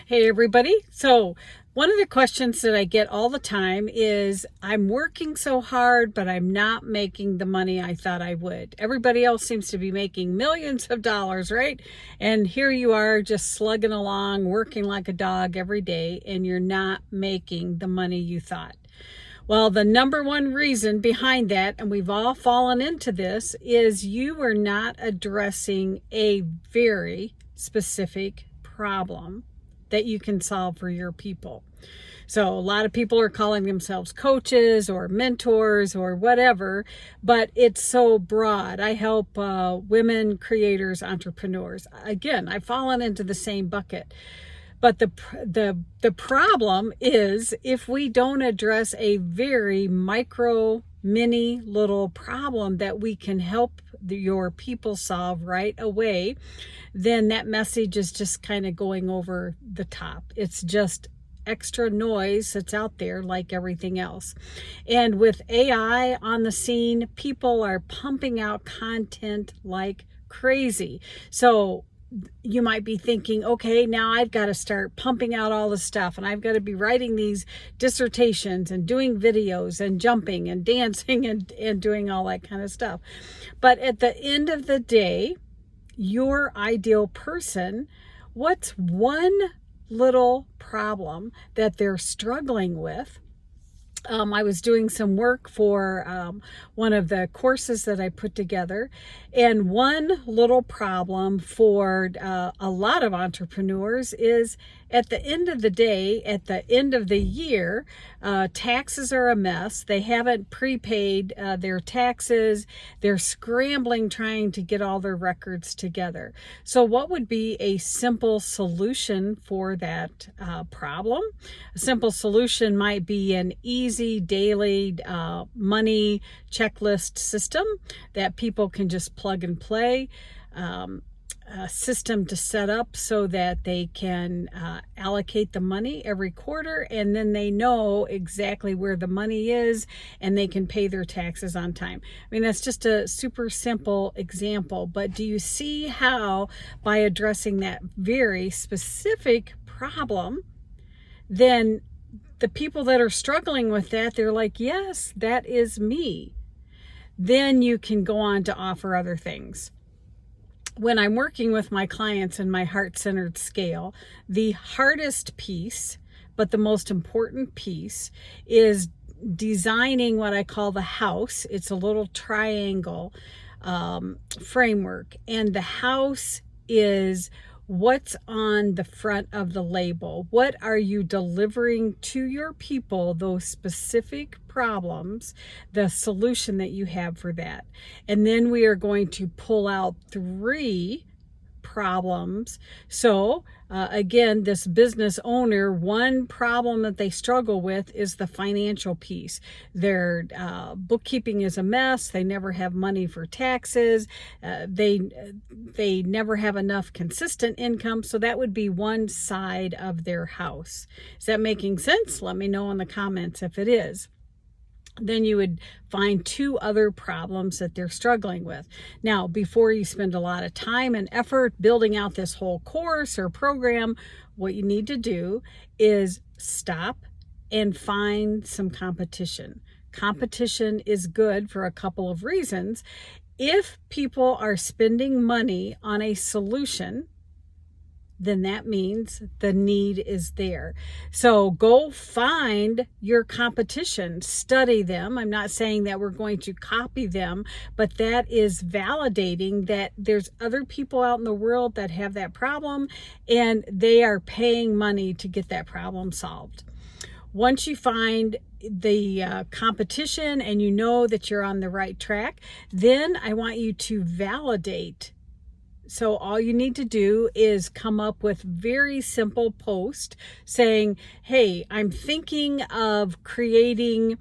Hey everybody. So one of the questions that I get all the time is I'm working so hard, but I'm not making the money I thought I would. Everybody else seems to be making millions of dollars, right? And here you are just slugging along, working like a dog every day, and you're not making the money you thought. Well, the number one reason behind that, and we've all fallen into this, is you are not addressing a very specific problem that you can solve for your people. So a lot of people are calling themselves coaches or mentors or whatever, but it's so broad. I help women creators, entrepreneurs. Again, I've fallen into the same bucket. But the problem is if we don't address a very micro, mini little problem that we can help your people solve right away, then that message is just kind of going over the top. It's just extra noise that's out there like everything else. And with AI on the scene, people are pumping out content like crazy. So you might be thinking, okay, now I've got to start pumping out all the stuff and I've got to be writing these dissertations and doing videos and jumping and dancing and doing all that kind of stuff. But at the end of the day, your ideal person, what's one little problem that they're struggling with? I was doing some work for one of the courses that I put together, and one little problem for a lot of entrepreneurs is at the end of the day, at the end of the year, taxes are a mess. They haven't prepaid their taxes. They're scrambling trying to get all their records together. So what would be a simple solution for that problem? A simple solution might be an easy daily money checklist system that people can just plug and play. A system to set up so that they can allocate the money every quarter, and then they know exactly where the money is and they can pay their taxes on time. I mean, that's just a super simple example, but do you see how by addressing that very specific problem, then the people that are struggling with that, they're like, yes, that is me. Then you can go on to offer other things. When I'm working with my clients in my heart-centered scale, the hardest piece, but the most important piece, is designing what I call the house. It's a little triangle framework, and the house is what's on the front of the label. What are you delivering to your people, those specific problems, the solution that you have for that? And then we are going to pull out 3 problems. So again, this business owner, one problem that they struggle with is the financial piece. Their bookkeeping is a mess. They never have money for taxes. They never have enough consistent income. So that would be one side of their house. Is that making sense? Let me know in the comments if it is. Then you would find 2 other problems that they're struggling with. Now, before you spend a lot of time and effort building out this whole course or program, what you need to do is stop and find some competition. Competition is good for a couple of reasons. If people are spending money on a solution, then that means the need is there. So go find your competition, study them. I'm not saying that we're going to copy them, but that is validating that there's other people out in the world that have that problem and they are paying money to get that problem solved. Once you find the competition and you know that you're on the right track, then I want you to validate. So all you need to do is come up with very simple post saying, hey, I'm thinking of creating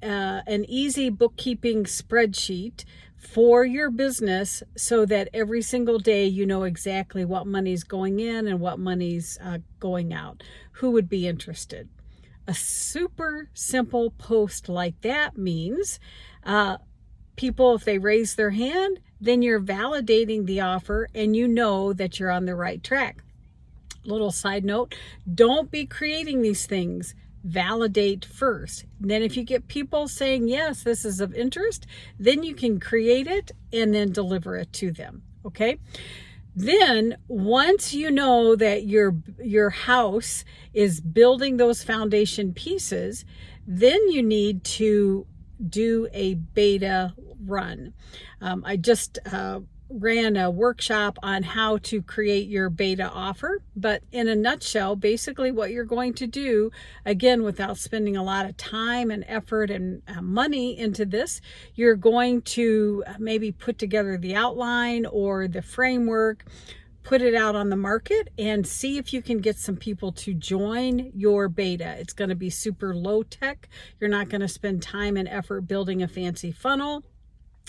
an easy bookkeeping spreadsheet for your business so that every single day you know exactly what money's going in and what money's going out. Who would be interested? A super simple post like that means people, if they raise their hand, then you're validating the offer and you know that you're on the right track. Little side note, don't be creating these things. Validate first. Then if you get people saying, yes, this is of interest, then you can create it and then deliver it to them. Okay. Then once you know that your house is building those foundation pieces, then you need to do a beta run. I just ran a workshop on how to create your beta offer, but in a nutshell, basically what you're going to do, again, without spending a lot of time and effort and money into this, you're going to maybe put together the outline or the framework, put it out on the market, and see if you can get some people to join your beta. It's going to be super low tech. You're not going to spend time and effort building a fancy funnel.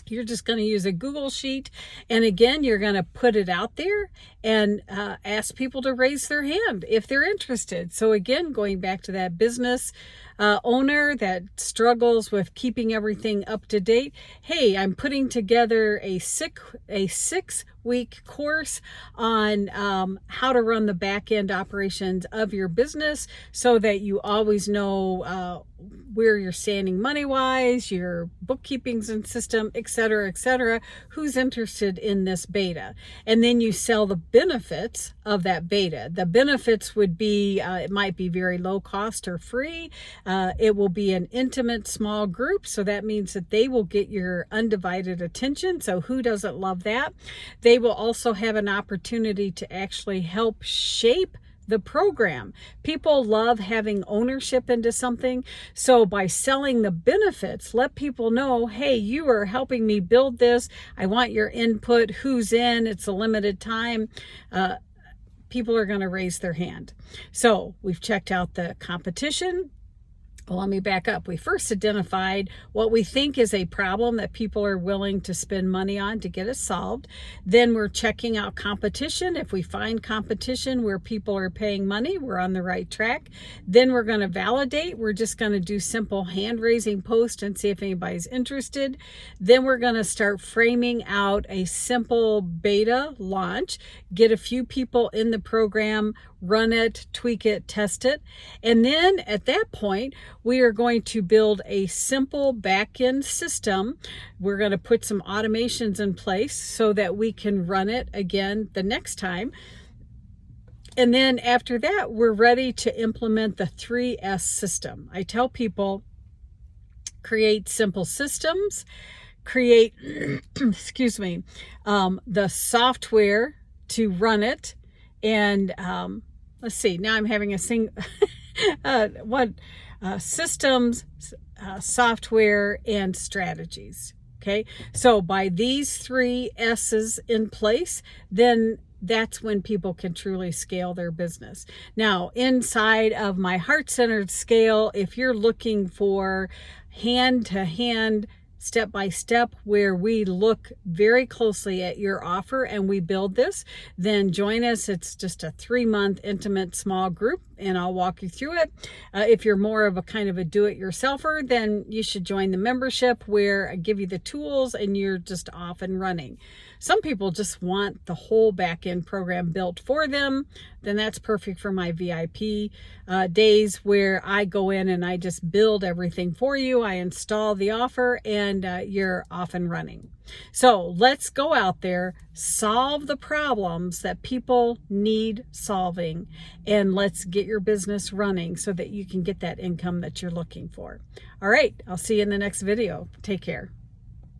You're just going to use a Google sheet. And again, you're going to put it out there and ask people to raise their hand if they're interested. So again, going back to that business owner that struggles with keeping everything up to date. Hey, I'm putting together a 6-week course on how to run the back end operations of your business so that you always know where you're standing money-wise, your bookkeeping system, etc., who's interested in this beta. And then you sell the benefits of that beta. The benefits would be, it might be very low cost or free. It will be an intimate small group. So that means that they will get your undivided attention. So who doesn't love that? They will also have an opportunity to actually help shape the program. People love having ownership into something. So by selling the benefits, let people know, hey, you are helping me build this. I want your input. Who's in? It's a limited time. People are going to raise their hand. So we've checked out the competition. Well, let me back up. We first identified what we think is a problem that people are willing to spend money on to get it solved. Then we're checking out competition. If we find competition where people are paying money, we're on the right track. Then we're going to validate. We're just going to do simple hand raising posts and see if anybody's interested. Then we're going to start framing out a simple beta launch, get a few people in the program, run it, tweak it, test it. And then at that point, we are going to build a simple back-end system. We're going to put some automations in place so that we can run it again the next time. And then after that, we're ready to implement the 3S system. I tell people, create simple systems, create, excuse me, the software to run it. And let's see, now I'm having a systems, software, and strategies. Okay, so by these 3 S's in place, then that's when people can truly scale their business. Now, inside of my heart-centered scale, if you're looking for hand-to-hand, step-by-step, where we look very closely at your offer and we build this, then join us. It's just a 3-month intimate small group and I'll walk you through it. If you're more of a kind of a do-it-yourselfer, then you should join the membership where I give you the tools and you're just off and running. Some people just want the whole back-end program built for them. Then that's perfect for my VIP days where I go in and I just build everything for you. I install the offer and you're off and running. So let's go out there, solve the problems that people need solving, and let's get your business running so that you can get that income that you're looking for. All right, I'll see you in the next video. Take care.